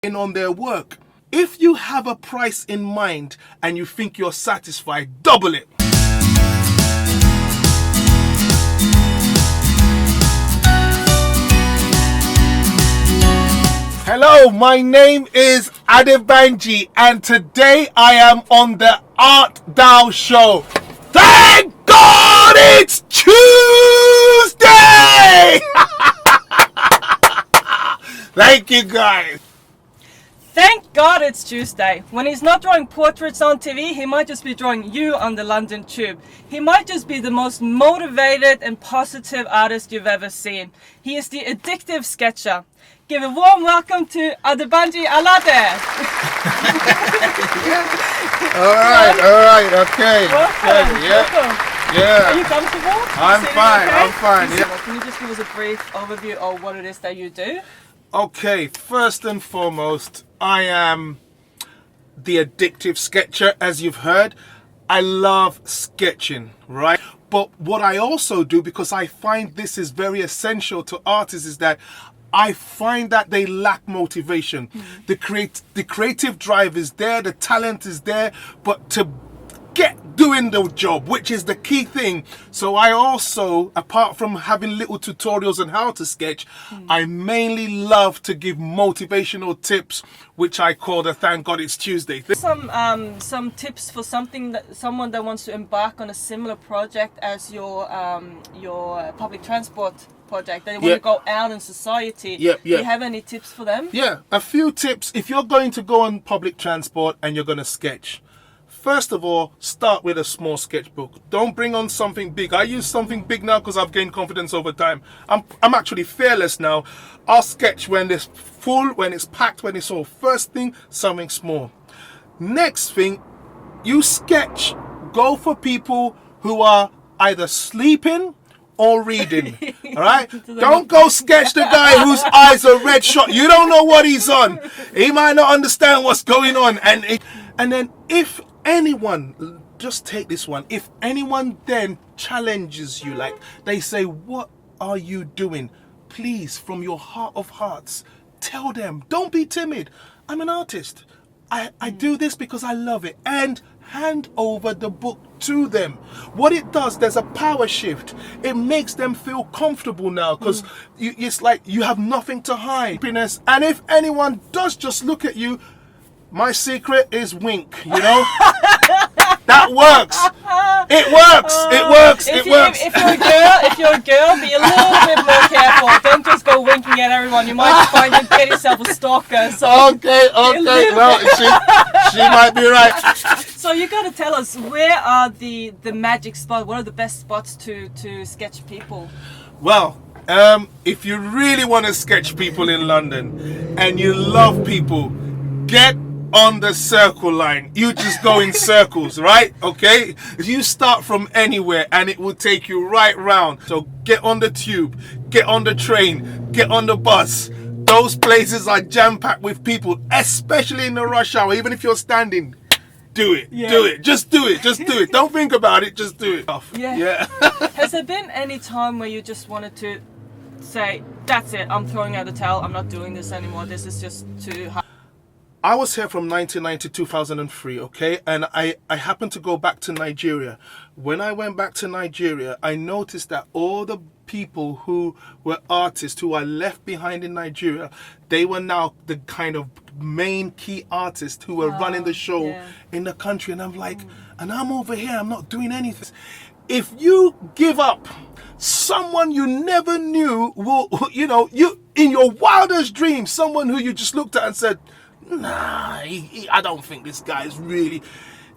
in on their work. If you have a price in mind and you think you're satisfied, double it. Hello, my name is Adebanji and today I am on the ArtThou Show. Thank God it's Tuesday! Thank you guys. Thank God it's Tuesday. When he's not drawing portraits on TV, he might just be drawing you on the London Tube. He might just be the most motivated and positive artist you've ever seen. He is the addictive sketcher. Give a warm welcome to Adebanji Alade. All right, okay. Welcome. Yeah. Are you comfortable? I'm fine, okay? I'm fine. Yeah. Can you just give us a brief overview of what it is that you do? Okay, first and foremost, I am the addictive sketcher, as you've heard. I love sketching, right? But what I also do, because I find this is very essential to artists, is that I find that they lack motivation. Mm-hmm. The creative drive is there, the talent is there, but to get doing the job, which is the key thing. So I also, apart from having little tutorials on how to sketch, I mainly love to give motivational tips, which I call the Thank God It's Tuesday. Some tips for someone that wants to embark on a similar project as your public transport project. They want to go out in society. Do you have any tips for them? Yeah, a few tips. If you're going to go on public transport and you're going to sketch, first of all, start with a small sketchbook. Don't bring on something big. I use something big now because I've gained confidence over time. I'm actually fearless now. I'll sketch when it's full, when it's packed, when it's all. First thing, something small. Next thing, you sketch. Go for people who are either sleeping or reading. All right? Don't go sketch the guy whose eyes are red shot. You don't know what he's on. He might not understand what's going on. And then if anyone, just take this one, if anyone then challenges you, like they say, what are you doing? Please, from your heart of hearts, tell them, don't be timid. I'm an artist. I do this because I love it. And hand over the book to them. What it does, there's a power shift. It makes them feel comfortable now because it's like you have nothing to hide. And if anyone does just look at you, my secret is wink, you know? That works. It works. It works. If you're a girl, be a little bit more careful. Don't just go winking at everyone. You might find you get yourself a stalker. So okay. Well, she might be right. So you got to tell us, where are the magic spots? What are the best spots to sketch people? Well, if you really want to sketch people in London and you love people, get on the circle line. You just go in circles, right? Okay, you start from anywhere and it will take you right round. So get on the tube, get on the train, get on the bus. Those places are jam-packed with people, especially in the rush hour. Even if you're standing, do it. Just do it. Don't think about it, just do it. Yeah. Has there been any time where you just wanted to say, that's it, I'm throwing out the towel, I'm not doing this anymore, this is just too hard? I was here from 1990 to 2003, okay? And I happened to go back to Nigeria. When I went back to Nigeria, I noticed that all the people who were artists who I left behind in Nigeria, they were now the kind of main key artists who were running the show in the country. And I'm like, and I'm over here, I'm not doing anything. If you give up, someone you never knew will, you in your wildest dreams, someone who you just looked at and said, nah, I don't think this guy's really.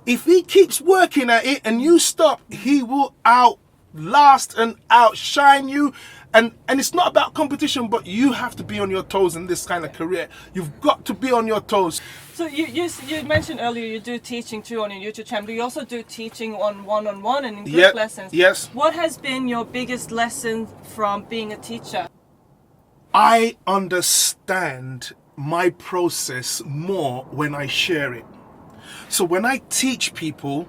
If he keeps working at it and you stop, he will outlast and outshine you. And it's not about competition, but you have to be on your toes in this kind of career. You've got to be on your toes. So you mentioned earlier you do teaching too on your YouTube channel. Do you also do teaching on one-on-one and in group lessons? Yes. What has been your biggest lesson from being a teacher? I understand my process more when I share it. So when I teach people,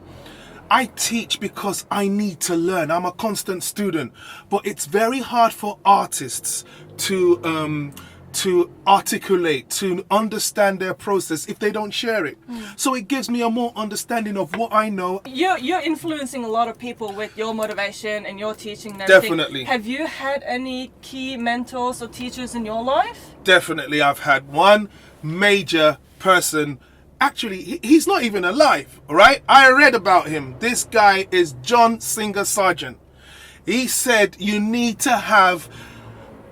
I teach because I need to learn. I'm a constant student, but it's very hard for artists to to articulate, to understand their process if they don't share it. So it gives me a more understanding of what I know. You're influencing a lot of people with your motivation and your teaching and everything. Definitely. Have you had any key mentors or teachers in your life? Definitely, I've had one major person. Actually, he's not even alive, all right? I read about him. This guy is John Singer Sargent. He said you need to have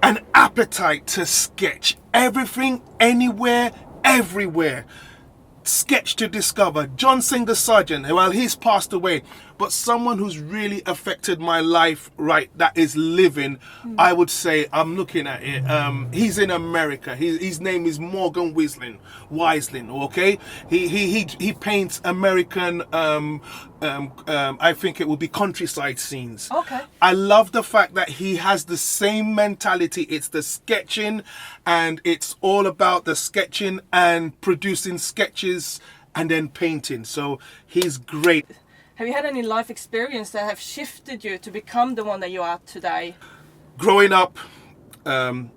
an appetite to sketch everything, anywhere, everywhere. Sketch to discover. John Singer Sargent, well, he's passed away, but someone who's really affected my life, right, that is living, I would say, I'm looking at it, he's in America. His name is Morgan Wiseline, okay? He paints American, I think it would be countryside scenes. Okay. I love the fact that he has the same mentality. It's the sketching, and it's all about the sketching and producing sketches and then painting. So he's great. Have you had any life experience that have shifted you to become the one that you are today? Growing up, in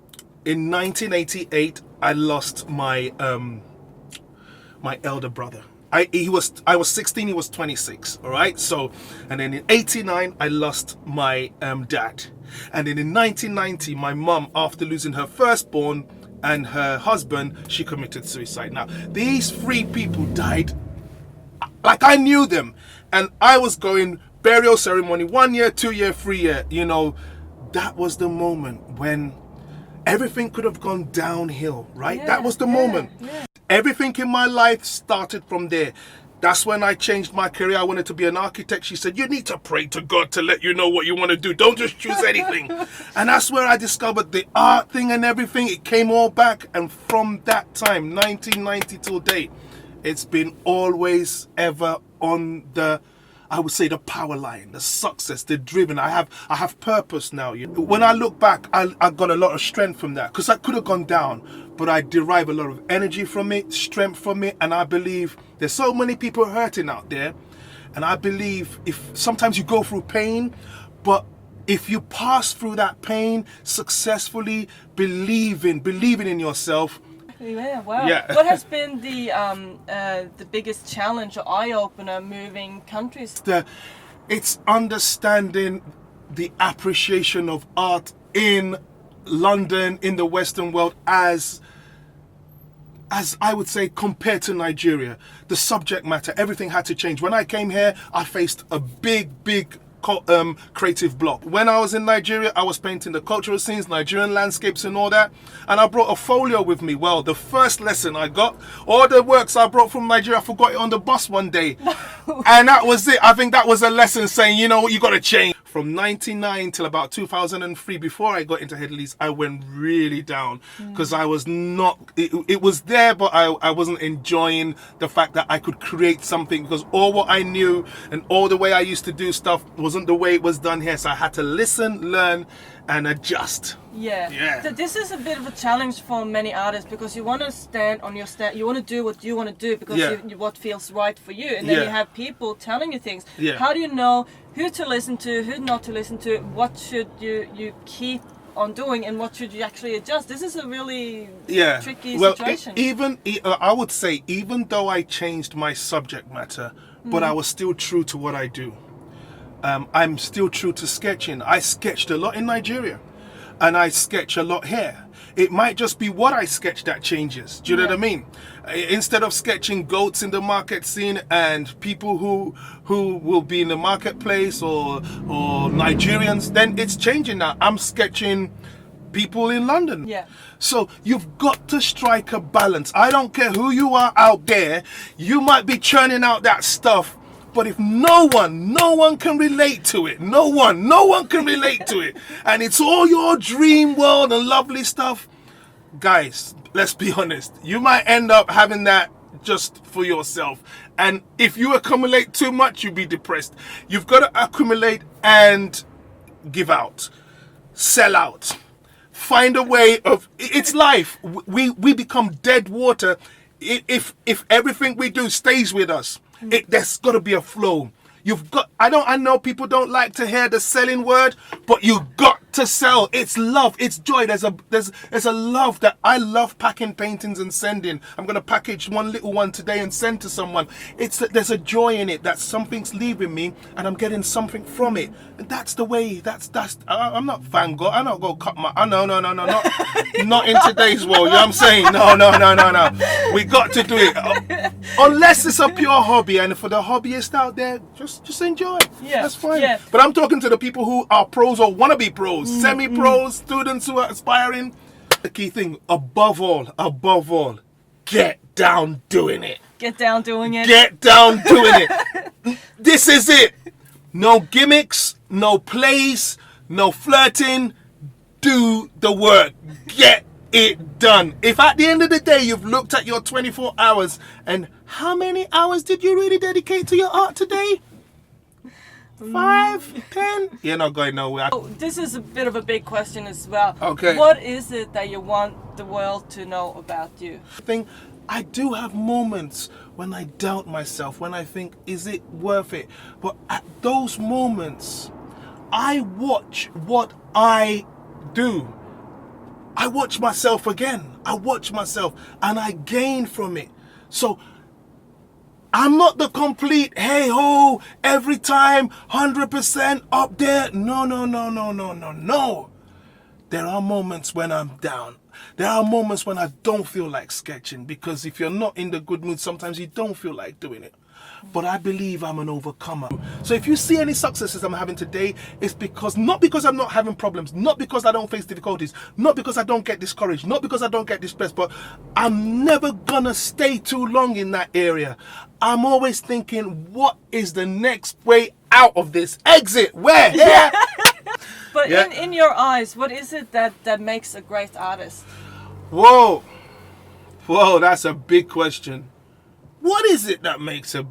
1988, I lost my my elder brother. I was 16, he was 26, all right? So, and then in 89, I lost my dad. And then in 1990, my mum, after losing her firstborn and her husband, she committed suicide. Now, these three people died like I knew them. And I was going burial ceremony 1 year, 2 year, 3 year, you know. That was the moment when everything could have gone downhill, right? Yeah, that was the moment. Yeah. Everything in my life started from there. That's when I changed my career. I wanted to be an architect. She said, you need to pray to God to let you know what you want to do. Don't just choose anything. And that's where I discovered the art thing and everything. It came all back. And from that time, 1990 till date, it's been always ever on the, I would say, the power line, the success, the driven. I have purpose now. When I look back, I got a lot of strength from that, because I could have gone down, but I derive a lot of energy from it, strength from it. And I believe there's so many people hurting out there. And I believe if sometimes you go through pain, but if you pass through that pain successfully, believing in yourself. Yeah, wow. Yeah. What has been the biggest challenge or eye-opener moving countries? It's understanding the appreciation of art in London, in the Western world, as I would say, compared to Nigeria. The subject matter, everything had to change. When I came here, I faced a big creative block. When I was in Nigeria, I was painting the cultural scenes, Nigerian landscapes and all that, and I brought a folio with me. Well, the first lesson I got, all the works I brought from Nigeria, I forgot it on the bus one day. And that was it. I think that was a lesson saying, you know what, you got to change. From 99 till about 2003, before I got into Headleys, I went really down, because I was not, it was there, but I wasn't enjoying the fact that I could create something, because all what I knew and all the way I used to do stuff wasn't the way it was done here. So I had to listen, learn and adjust. Yeah. So this is a bit of a challenge for many artists, because you want to stand on your stand. You want to do what you want to do, because what feels right for you. And then you have people telling you things. Yeah. How do you know who to listen to, who not to listen to? What should you keep on doing, and what should you actually adjust? This is a really tricky situation. I would say, even though I changed my subject matter, but I was still true to what I do. I'm still true to sketching. I sketched a lot in Nigeria, and I sketch a lot here. It might just be what I sketch that changes. Do you know what I mean? Instead of sketching goats in the market scene and people who will be in the marketplace or Nigerians, then it's changing now. I'm sketching people in London. Yeah. So you've got to strike a balance. I don't care who you are out there. You might be churning out that stuff, but if no one can relate to it, no one can relate to it, and it's all your dream world and lovely stuff, guys, let's be honest, you might end up having that just for yourself. And if you accumulate too much, you'll be depressed. You've got to accumulate and give out, sell out, find a way of, it's life. We become dead water if everything we do stays with us. There's got to be a flow. You've got, I know people don't like to hear the selling word, but you got to sell. It's love, it's joy. There's a love that I love packing paintings and sending. I'm going to package one little one today and send to someone. There's a joy in it that something's leaving me and I'm getting something from it. And that's the way, I'm not Van Gogh. I'm not going to cut my, no, not in today's world. You know what I'm saying? No. We got to do it. Unless it's a pure hobby, and for the hobbyist out there, just enjoy. Yeah, that's fine. yeah. But I'm talking to the people who are pros or want to be pros, semi-pros, students who are aspiring. The key thing, above all, get down doing it. Get down doing it. Get down doing it. This is it. No gimmicks, no plays, no flirting. Do the work. Get it done. If at the end of the day you've looked at your 24 hours and how many hours did you really dedicate to your art today? 5, 10? You're not going nowhere. Oh, this is a bit of a big question as well. Okay. What is it that you want the world to know about you? I do have moments when I doubt myself, when I think, is it worth it? But at those moments, I watch what I do. I watch myself again. I watch myself and I gain from it. So I'm not the complete hey-ho, every time, 100% up there. No. There are moments when I'm down. There are moments when I don't feel like sketching, because if you're not in the good mood, sometimes you don't feel like doing it. But I believe I'm an overcomer. So if you see any successes I'm having today, it's not because I'm not having problems, not because I don't face difficulties, not because I don't get discouraged, not because I don't get distressed, but I'm never gonna stay too long in that area. I'm always thinking, what is the next way out of this? Exit, where? Here? But in your eyes, what is it that makes a great artist? Whoa, that's a big question. What is it that makes a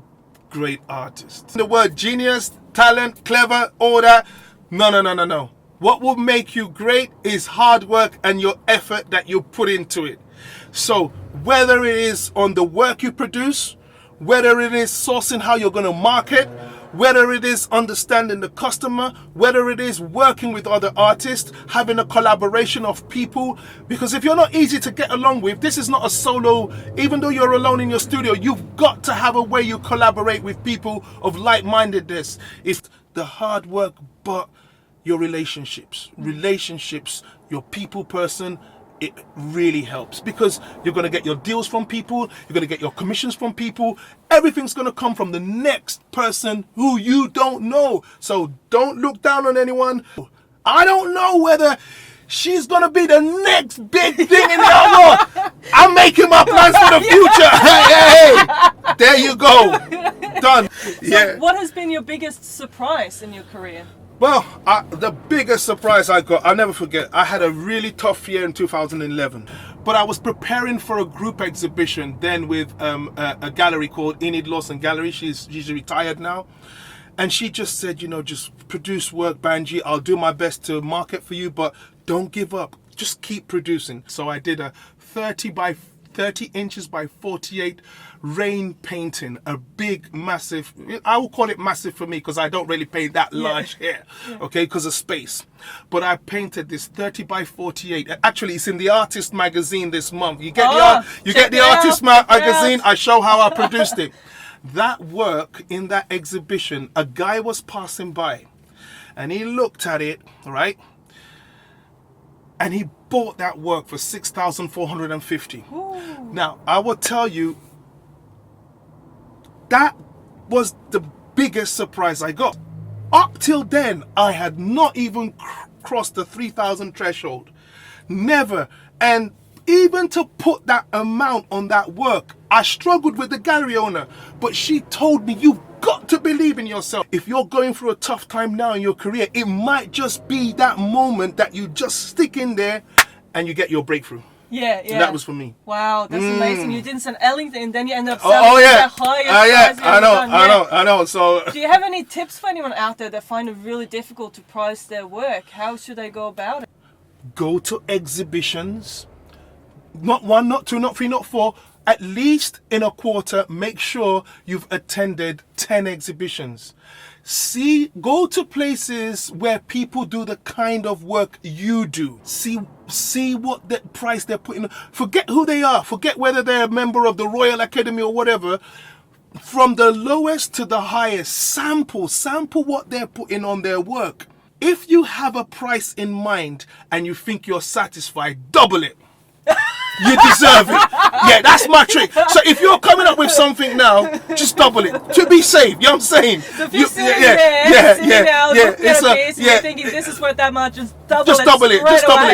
great artist? The word genius, talent, clever, all that. No. What will make you great is hard work and your effort that you put into it. So whether it is on the work you produce, whether it is sourcing how you're going to market, whether it is understanding the customer, whether it is working with other artists, having a collaboration of people. Because if you're not easy to get along with, this is not a solo, even though you're alone in your studio, you've got to have a way you collaborate with people of like-mindedness. It's the hard work, but your relationships, your people person, it really helps, because you're going to get your deals from people, you're going to get your commissions from people. Everything's going to come from the next person who you don't know. So don't look down on anyone. I don't know whether she's going to be the next big thing in the world. I'm making my plans for the future. Hey, there you go. Done. So what has been your biggest surprise in your career? Well, the biggest surprise I got, I'll never forget, I had a really tough year in 2011. But I was preparing for a group exhibition then with a gallery called Enid Lawson Gallery. She's retired now. And she just said, just produce work, Banji. I'll do my best to market for you, but don't give up. Just keep producing. So I did a 30 inches by 48 rain painting, a big, massive, I will call it massive for me because I don't really paint that large here, okay, because of space. But I painted this 30 by 48. Actually, it's in the Artist magazine this month. You get the Artist magazine. I show how I produced it. That work in that exhibition, a guy was passing by and he looked at it, right? And he bought that work for 6,450. Now, I will tell you, that was the biggest surprise I got. Up till then, I had not even crossed the 3,000 threshold. Never. And even to put that amount on that work, I struggled with the gallery owner. But she told me, you've got to believe in yourself. If you're going through a tough time now in your career, it might just be that moment that you just stick in there and you get your breakthrough. Yeah. So that was for me. Wow, that's amazing. You didn't sell anything and then you end up selling the highest price I know. So do you have any tips for anyone out there that find it really difficult to price their work? How should they go about it? Go to exhibitions. Not 1, not 2, not 3, not 4. At least in a quarter, make sure you've attended 10 exhibitions. Go to places where people do the kind of work you do. See what the price they're putting. Forget who they are. Forget whether they're a member of the Royal Academy or whatever. From the lowest to the highest, sample what they're putting on their work. If you have a price in mind and you think you're satisfied, double it. You deserve it. Yeah, that's my trick. So if you're coming up with something now, just double it to be safe. You know what I'm saying? So if you're sitting there, you're thinking this is worth that much, just double it.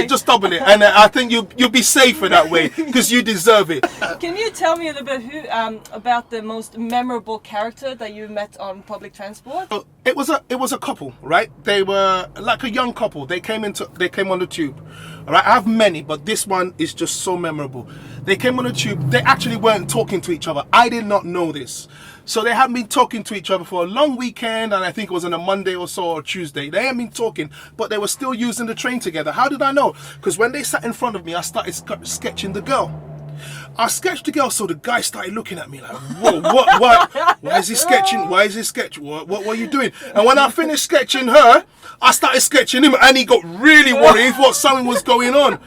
Just double it. And I think you'll be safer that way because you deserve it. Can you tell me a little bit about the most memorable character that you met on public transport? Oh, it was a couple, right? They were like a young couple. They came on the tube. All right, I have many, but this one is just so memorable. They came on the tube. They actually weren't talking to each other. I did not know this. So they had been talking to each other for a long weekend, and I think it was on a Monday or so or Tuesday. They had been talking, but they were still using the train together. How did I know? Because when they sat in front of me, I started sketching the girl. I sketched the girl, so the guy started looking at me like, whoa, what? Why is he sketching? Why is he sketching? What are you doing? And when I finished sketching her, I started sketching him, and he got really worried. He thought something was going on.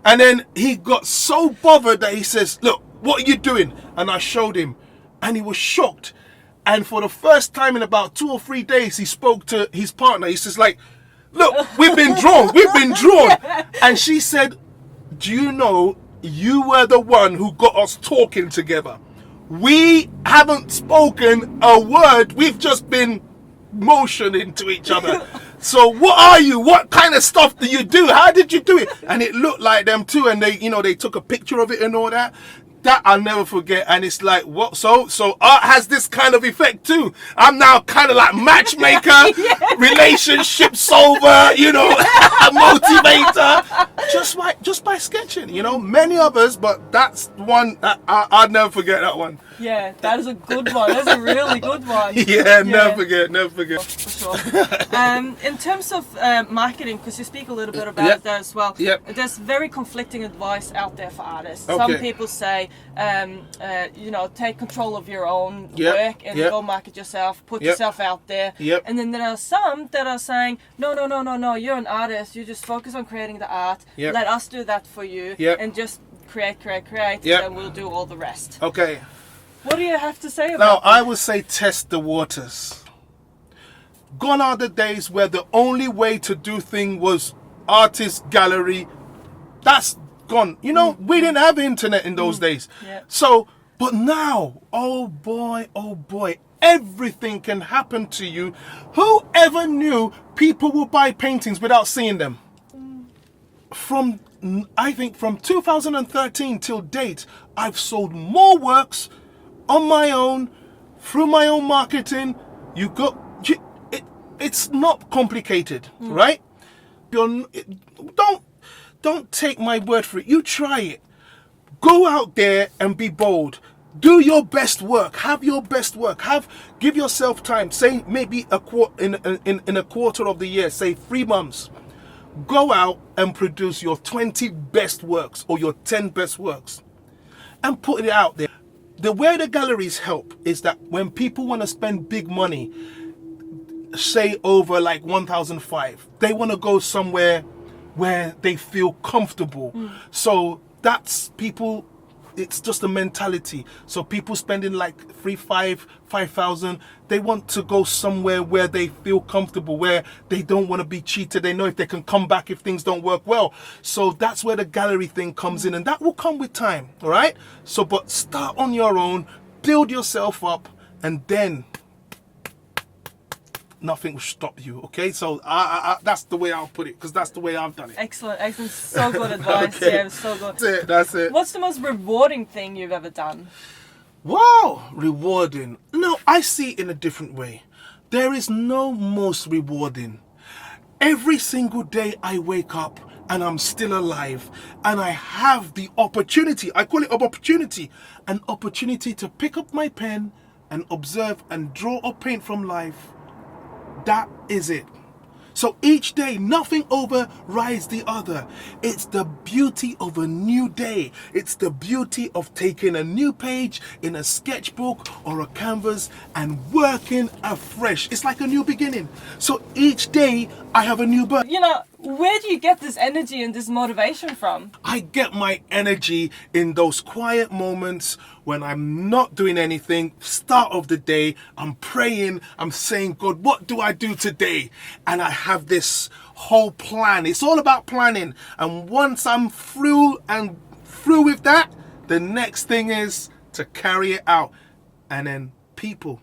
And then he got so bothered that he says, look, what are you doing? And I showed him, and he was shocked. And for the first time in about 2 or 3 days, he spoke to his partner. He says like, look, we've been drawn. And she said, do you know, you were the one who got us talking together. We haven't spoken a word. We've just been motioning to each other. So what are you? What kind of stuff do you do? How did you do it? And it looked like them too. And they took a picture of it and all that. That I'll never forget. And it's like, what? So art has this kind of effect too. I'm now kind of like matchmaker, relationship solver, motivator, just by sketching. Many others, but that's one that I'll never forget. That one. Yeah, that is a good one. That's a really good one. Yeah, never forget. For sure. In terms of marketing, because you speak a little bit about it there as well. Yep. There's very conflicting advice out there for artists. Okay. Some people say, take control of your own work and go market yourself, put yourself out there. Yep. And then there are some that are saying, no, you're an artist. You just focus on creating the art. Yep. Let us do that for you. Yep. And just create, Yep. and we'll do all the rest. Okay. What do you have to say about Now, that? I would say test the waters. Gone are the days where the only way to do things was artist gallery. That's gone. We didn't have internet in those days. Yeah. So, but now, oh boy, everything can happen to you. Who ever knew people will buy paintings without seeing them? From 2013 till date, I've sold more works on my own, through my own marketing. It's not complicated, right? Don't take my word for it. You try it. Go out there and be bold. Do your best work. Have your best work. Give yourself time. Say maybe in a quarter of the year, say 3 months. Go out and produce your 20 best works or your 10 best works and put it out there. The way the galleries help is that when people want to spend big money, say over like 1,500, they want to go somewhere where they feel comfortable. So that's people, it's just a mentality. So people spending like 5,000, they want to go somewhere where they feel comfortable, where they don't want to be cheated. They know if they can come back if things don't work well. So that's where the gallery thing comes in, and that will come with time. All right. So, but start on your own, build yourself up, and then nothing will stop you. Okay, so that's the way I'll put it, because that's the way I've done it. Excellent. So good advice. Okay. Yeah, so good. That's it. What's the most rewarding thing you've ever done? Wow, rewarding. No, I see it in a different way. There is no most rewarding. Every single day I wake up and I'm still alive, and I have the opportunity, I call it an opportunity to pick up my pen and observe and draw or paint from life. That is it. So each day, nothing overrides the other. It's the beauty of a new day. It's the beauty of taking a new page in a sketchbook or a canvas and working afresh. It's like a new beginning. So each day I have a new birth. You know, where do you get this energy and this motivation from? I get my energy in those quiet moments when I'm not doing anything. Start of the day, I'm praying, I'm saying, God, what do I do today? And I have this whole plan. It's all about planning. And once I'm through with that, the next thing is to carry it out. And then people,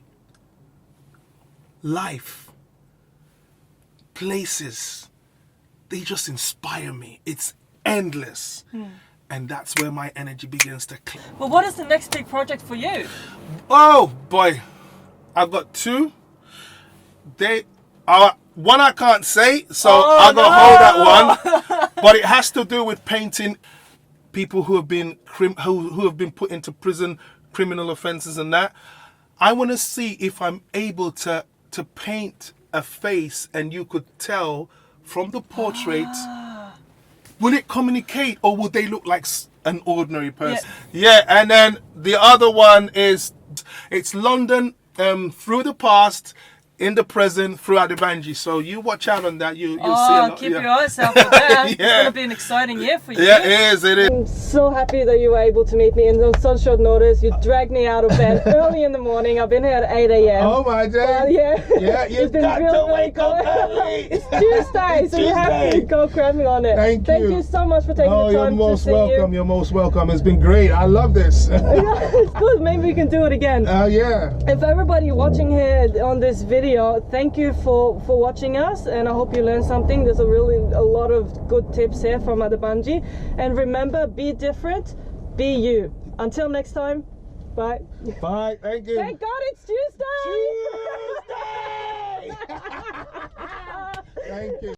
life, places, they just inspire me. It's endless. And that's where my energy begins to click. Well, what is the next big project for you? Oh boy, I've got two. They are one I can't say, so I'm gonna hold that one. But it has to do with painting people who have been who have been put into prison, criminal offences and that. I want to see if I'm able to paint a face and you could tell from the portrait. Will it communicate or will they look like an ordinary person? Yeah, and then the other one is, it's London through the past, in the present, through Adebanji. So you watch out on that. You'll see a lot. Keep your eyes out for that. It's going to be an exciting year for you. Yeah, it is. I'm so happy that you were able to meet me on such short notice. You dragged me out of bed early in the morning. I've been here at 8 a.m. Oh my day. Yeah, you've got to wake up early. It's Tuesday, so you have to go cramming on it. Thank you so much for taking the time you're most to see welcome. You're most welcome. It's been great. I love this. It's good. Maybe we can do it again. Yeah. And for everybody watching here on this video, thank you for watching us, and I hope you learned something. There's a lot of good tips here from Adebanji. And remember, be different, be you. Until next time, bye. Bye. Thank you. Thank God it's Tuesday. Thank you.